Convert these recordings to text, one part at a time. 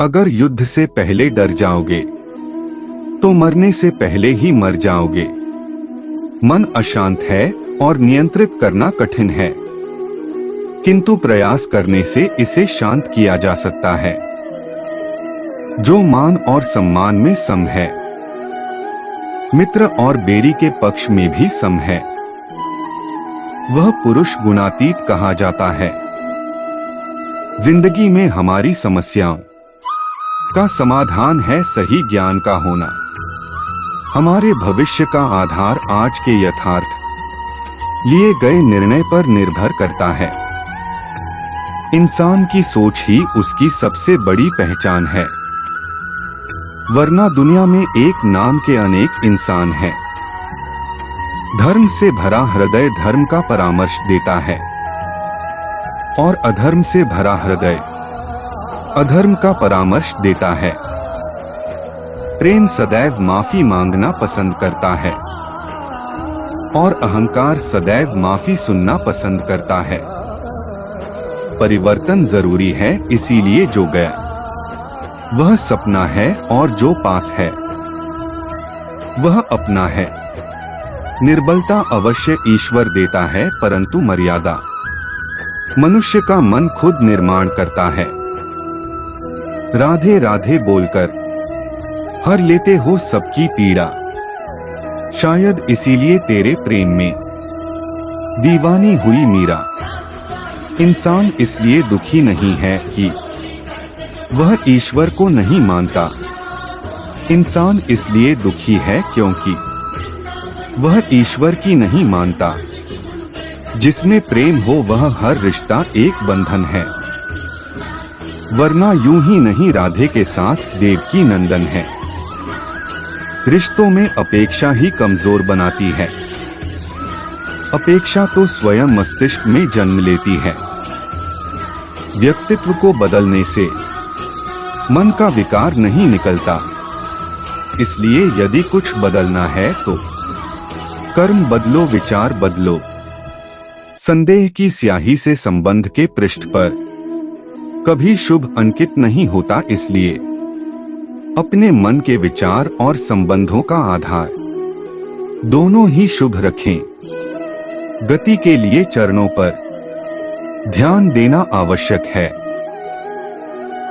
अगर युद्ध से पहले डर जाओगे तो मरने से पहले ही मर जाओगे। मन अशांत है और नियंत्रित करना कठिन है, किंतु प्रयास करने से इसे शांत किया जा सकता है। जो मान और सम्मान में सम है, मित्र और बेरी के पक्ष में भी सम है, वह पुरुष गुणातीत कहा जाता है। जिंदगी में हमारी समस्याओं का समाधान है सही ज्ञान का होना। हमारे भविष्य का आधार आज के यथार्थ लिए गए निर्णय पर निर्भर करता है। इंसान की सोच ही उसकी सबसे बड़ी पहचान है, वरना दुनिया में एक नाम के अनेक इंसान हैं। धर्म से भरा हृदय धर्म का परामर्श देता है और अधर्म से भरा हृदय अधर्म का परामर्श देता है। प्रेम सदैव माफी मांगना पसंद करता है और अहंकार सदैव माफी सुनना पसंद करता है। परिवर्तन जरूरी है, इसीलिए जो गया वह सपना है और जो पास है वह अपना है। निर्बलता अवश्य ईश्वर देता है, परंतु मर्यादा मनुष्य का मन खुद निर्माण करता है। राधे राधे बोलकर हर लेते हो सबकी पीड़ा, शायद इसीलिए तेरे प्रेम में दीवानी हुई मीरा। इंसान इसलिए दुखी नहीं है कि वह ईश्वर को नहीं मानता, इंसान इसलिए दुखी है क्योंकि वह ईश्वर की नहीं मानता। जिसमें प्रेम हो वह हर रिश्ता एक बंधन है, वरना यूं ही नहीं राधे के साथ देवकी नंदन है। रिश्तों में अपेक्षा ही कमजोर बनाती है। अपेक्षा तो स्वयं मस्तिष्क में जन्म लेती है। व्यक्तित्व को बदलने से मन का विकार नहीं निकलता, इसलिए यदि कुछ बदलना है तो कर्म बदलो, विचार बदलो। संदेह की स्याही से संबंध के पृष्ठ पर कभी शुभ अंकित नहीं होता, इसलिए अपने मन के विचार और संबंधों का आधार दोनों ही शुभ रखें। गति के लिए चरणों पर ध्यान देना आवश्यक है,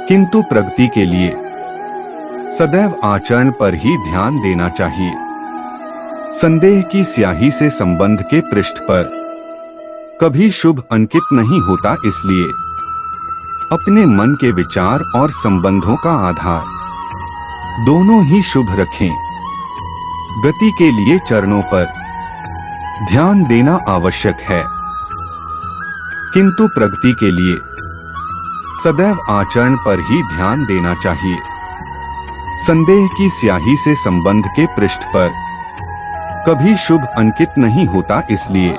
किंतु प्रगति के लिए सदैव आचरण पर ही ध्यान देना चाहिए। संदेह की स्याही से संबंध के पृष्ठ पर कभी शुभ अंकित नहीं होता, इसलिए अपने मन के विचार और संबंधों का आधार दोनों ही शुभ रखें। गति के लिए चरणों पर ध्यान देना आवश्यक है, किंतु प्रगति के लिए सदैव आचरण पर ही ध्यान देना चाहिए। संदेह की स्याही से संबंध के पृष्ठ पर कभी शुभ अंकित नहीं होता, इसलिए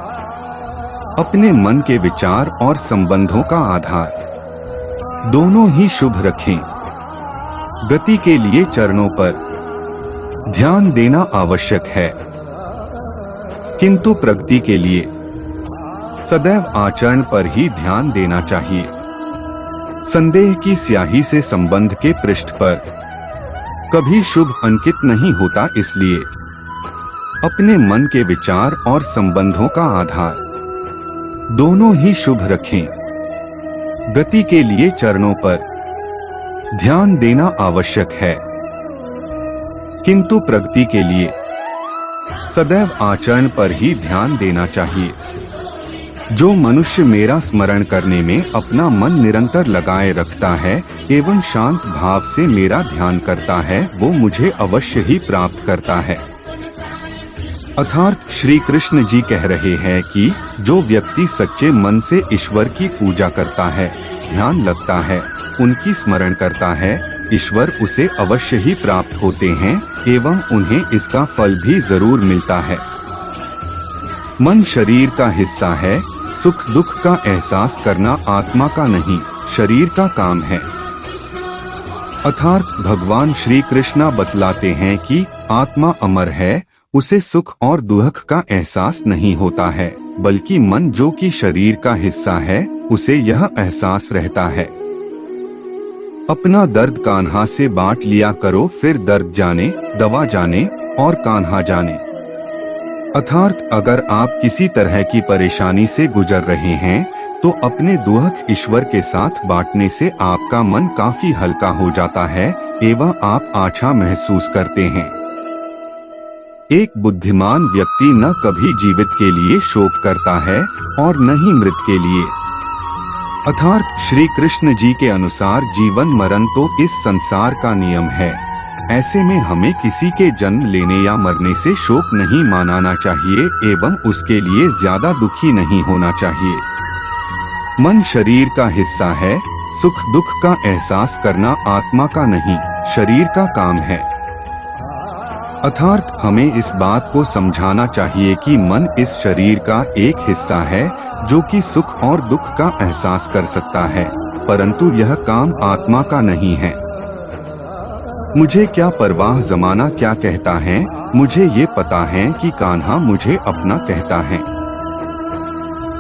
अपने मन के विचार और संबंधों का आधार दोनों ही शुभ रखें। गति के लिए चरणों पर ध्यान देना आवश्यक है, किंतु प्रगति के लिए सदैव आचरण पर ही ध्यान देना चाहिए। संदेह की स्याही से संबंध के पृष्ठ पर कभी शुभ अंकित नहीं होता, इसलिए अपने मन के विचार और संबंधों का आधार दोनों ही शुभ रखें। गति के लिए चरणों पर ध्यान देना आवश्यक है, किंतु प्रगति के लिए सदैव आचरण पर ही ध्यान देना चाहिए। जो मनुष्य मेरा स्मरण करने में अपना मन निरंतर लगाए रखता है एवं शांत भाव से मेरा ध्यान करता है, वो मुझे अवश्य ही प्राप्त करता है। अर्थात श्री कृष्ण जी कह रहे हैं कि जो व्यक्ति सच्चे मन से ईश्वर की पूजा करता है, ध्यान लगता है, उनकी स्मरण करता है, ईश्वर उसे अवश्य ही प्राप्त होते हैं एवं उन्हें इसका फल भी जरूर मिलता है। मन शरीर का हिस्सा है, सुख दुख का एहसास करना आत्मा का नहीं, शरीर का काम है। अर्थात भगवान श्री कृष्ण बतलाते हैं कि आत्मा अमर है, उसे सुख और दुख का एहसास नहीं होता है, बल्कि मन जो कि शरीर का हिस्सा है, उसे यह एहसास रहता है। अपना दर्द कान्हा से बांट लिया करो, फिर दर्द जाने, दवा जाने और कान्हा जाने। अर्थात अगर आप किसी तरह की परेशानी से गुजर रहे हैं तो अपने दुख ईश्वर के साथ बांटने से आपका मन काफी हल्का हो जाता है एवं आप अच्छा महसूस करते हैं। एक बुद्धिमान व्यक्ति न कभी जीवित के लिए शोक करता है और न ही मृत के लिए। अर्थात श्री कृष्ण जी के अनुसार जीवन मरण तो इस संसार का नियम है। ऐसे में हमें किसी के जन्म लेने या मरने से शोक नहीं मनाना चाहिए एवं उसके लिए ज्यादा दुखी नहीं होना चाहिए। मन शरीर का हिस्सा है, सुख दुख का एहसास करना आत्मा का नहीं, शरीर का काम है। अर्थात हमें इस बात को समझाना चाहिए कि मन इस शरीर का एक हिस्सा है जो कि सुख और दुख का एहसास कर सकता है, परंतु यह काम आत्मा का नहीं है। मुझे क्या परवाह जमाना क्या कहता है, मुझे ये पता है कि कान्हा मुझे अपना कहता है।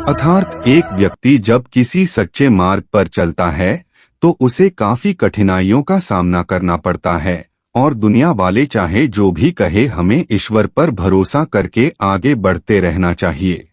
अर्थात एक व्यक्ति जब किसी सच्चे मार्ग पर चलता है तो उसे काफी कठिनाइयों का सामना करना पड़ता है और दुनिया वाले चाहे जो भी कहे, हमें ईश्वर पर भरोसा करके आगे बढ़ते रहना चाहिए।